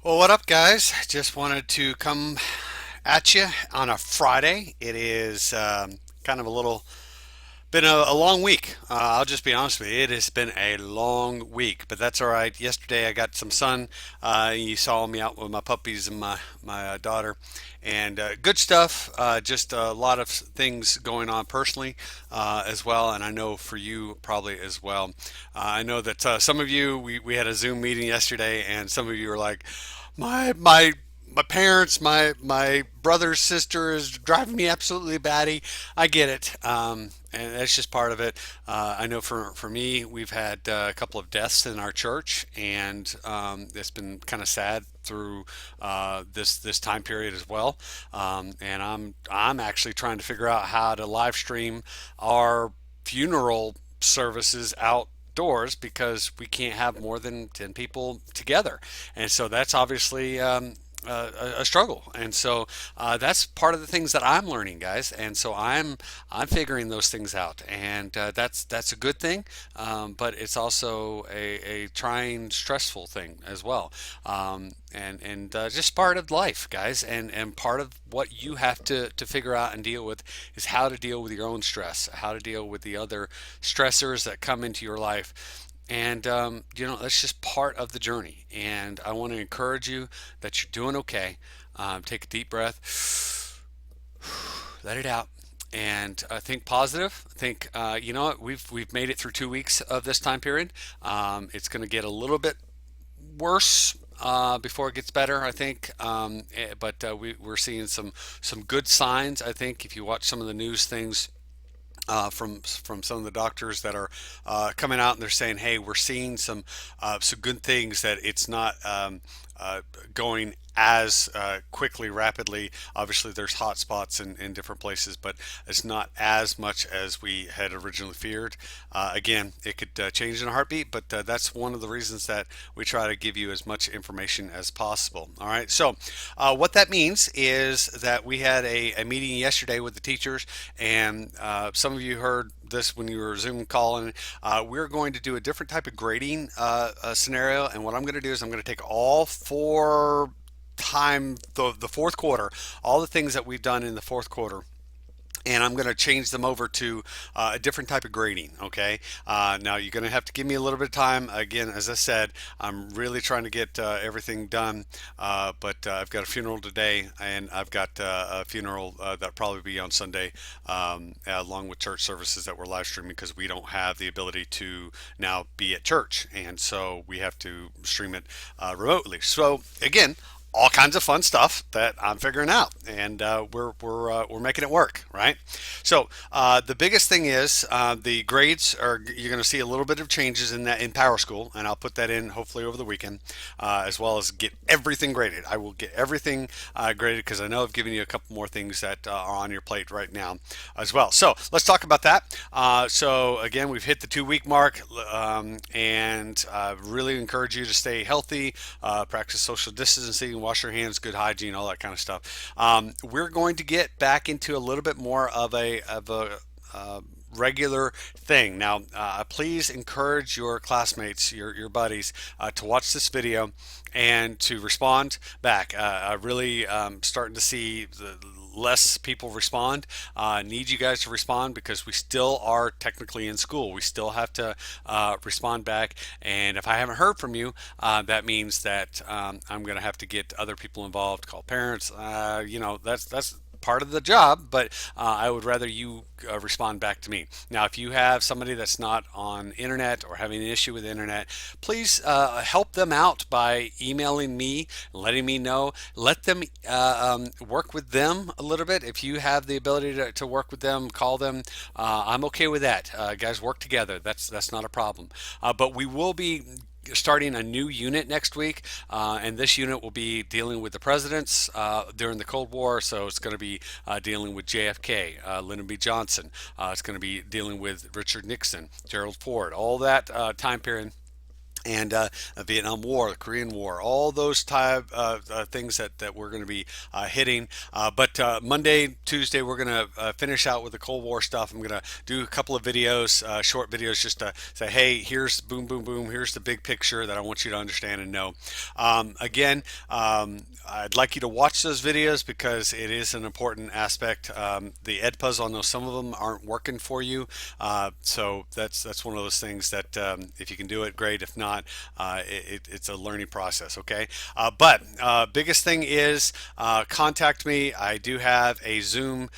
Well, what up, guys? Just wanted to come at you on a Friday. It is kind of a little been a long week. I'll just be honest with you. It has been a long week, but that's all right. Yesterday I got some sun. You saw me out with my puppies and my daughter, and good stuff. Just a lot of things going on personally as well, and I know for you probably as well. I know that some of you we had a Zoom meeting yesterday, and some of you were like, my parents, my brother's sister is driving me absolutely batty. I get it, and that's just part of it. I know for me, we've had a couple of deaths in our church, and it's been kind of sad through this time period as well. And I'm actually trying to figure out how to live stream our funeral services outdoors because we can't have more than 10 people together. And so that's obviously a struggle. And so that's part of the things that I'm learning, guys. And so I'm figuring those things out, and that's a good thing. But it's also a trying, stressful thing as well. And just part of life, guys. And part of what you have to figure out and deal with is how to deal with your own stress, how to deal with the other stressors that come into your life. And, that's just part of the journey. And I want to encourage you that you're doing okay. Take a deep breath, let it out, and think positive. Think, you know what, we've made it through 2 weeks of this time period. It's going to get a little bit worse before it gets better, I think. But we're seeing some good signs. I think if you watch some of the news things from some of the doctors that are coming out, and they're saying, "Hey, we're seeing some good things, that it's not going as quickly, rapidly. Obviously, there's hot spots in different places, but it's not as much as we had originally feared. Again, it could change in a heartbeat, but that's one of the reasons that we try to give you as much information as possible. All right. So, what that means is that we had a meeting yesterday with the teachers, and some of you heard this when you were Zoom calling. We're going to do a different type of grading scenario, and what I'm going to do is I'm going to take all four time the fourth quarter, all the things that we've done in the fourth quarter, and I'm going to change them over to a different type of grading. Okay. Now you're going to have to give me a little bit of time. Again, as I said, I'm really trying to get everything done. But I've got a funeral today, and I've got a funeral that'll probably be on Sunday, along with church services that we're live streaming because we don't have the ability to now be at church, and so we have to stream it remotely. So again, all kinds of fun stuff that I'm figuring out, and we're making it work, right? So the biggest thing is the grades are, you're going to see a little bit of changes in that in Power School, and I'll put that in hopefully over the weekend, as well as get everything graded. I will get everything graded because I know I've given you a couple more things that are on your plate right now as well. So let's talk about that. So again, we've hit the 2 week mark, and really encourage you to stay healthy, practice social distancing, wash your hands, good hygiene, all that kind of stuff. We're going to get back into a little bit more of a regular thing. Now, please encourage your classmates, your buddies, to watch this video and to respond back. I really starting to see the less people respond. Need you guys to respond because we still are technically in school. We still have to respond back. And if I haven't heard from you, that means that I'm going to have to get other people involved, call parents. That's part of the job, but I would rather you respond back to me. Now, if you have somebody that's not on internet or having an issue with internet, please help them out by emailing me, letting me know. Let them work with them a little bit. If you have the ability to work with them, call them. I'm okay with that. Guys, work together. That's not a problem. But we will be starting a new unit next week, and this unit will be dealing with the presidents during the Cold War. So it's going to be dealing with JFK, Lyndon B. Johnson. It's going to be dealing with Richard Nixon, Gerald Ford, all that time period. and the Vietnam War, the Korean War, all those type things that we're going to be hitting. But Monday, Tuesday, we're going to finish out with the Cold War stuff. I'm going to do a couple of videos, short videos, just to say, hey, here's boom, boom, boom. Here's the big picture that I want you to understand and know. Again, I'd like you to watch those videos because it is an important aspect. The EdPUs on those, some of them aren't working for you, so that's one of those things that if you can do it, great. If not, it's a learning process. Okay, but biggest thing is contact me. I do have a Zoom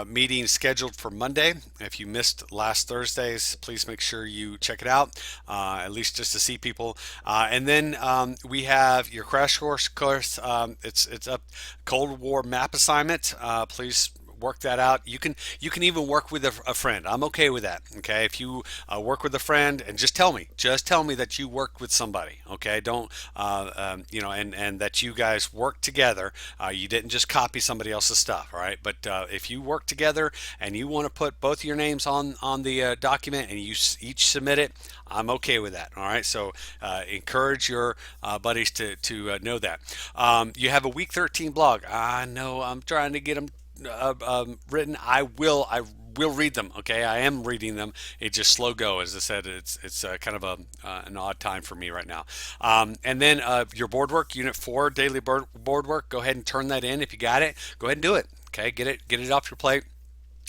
meeting scheduled for Monday. If you missed last Thursday's, please make sure you check it out, at least just to see people. And then we have your crash course. It's a Cold War map assignment. Please work that out. You can even work with a friend. I'm okay with that. Okay, if you work with a friend, and just tell me that you worked with somebody. Okay, don't and that you guys work together. You didn't just copy somebody else's stuff. All right, but if you work together and you want to put both your names on the document and you each submit it, I'm okay with that. All right, so encourage your buddies to know that. You have a week 13 blog. I know I'm trying to get them written. I will read them. Okay, I am reading them. It's just slow go. As I said, it's kind of an odd time for me right now. And then your board work, Unit 4, daily board work. Go ahead and turn that in if you got it. Go ahead and do it. Okay, get it off your plate.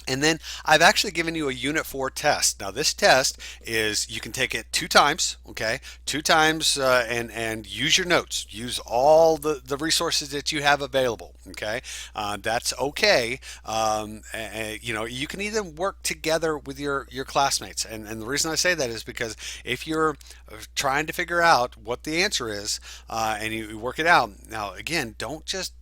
And then I've actually given you a Unit 4 test. Now this test is, you can take it 2 times, okay? 2 times, and use your notes. Use all the resources that you have available, okay? That's okay. You can even work together with your classmates. And the reason I say that is because if you're trying to figure out what the answer is, and you work it out, now again, don't just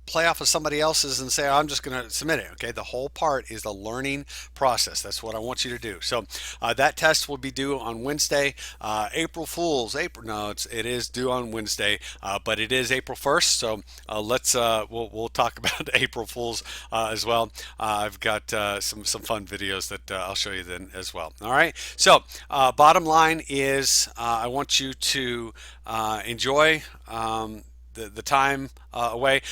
play off of somebody else's and say, "Oh, I'm just going to submit it." Okay, the whole part is the learning process. That's what I want you to do. So that test will be due on Wednesday. April Fools. April? No, it is due on Wednesday, but it is April 1st. So we'll talk about April Fools as well. I've got some fun videos that I'll show you then as well. All right. So bottom line is, I want you to enjoy. The time away.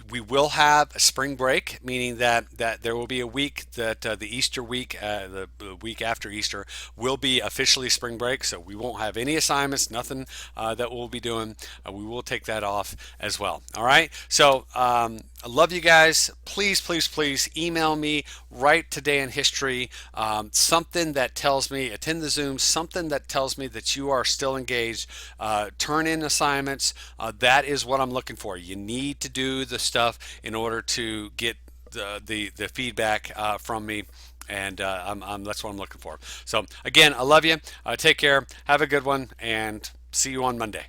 We will have a spring break, meaning that there will be a week that the Easter week, the week after Easter, will be officially spring break. So we won't have any assignments, nothing that we'll be doing. We will take that off as well. All right. So I love you guys. Please, please, please email me. Write today in history. Something that tells me, attend the Zoom, something that tells me that you are still engaged. Turn in assignments. That is what I'm looking for. You need to do the stuff in order to get the feedback from me. And that's what I'm looking for. So again, I love you. Take care. Have a good one, and see you on Monday.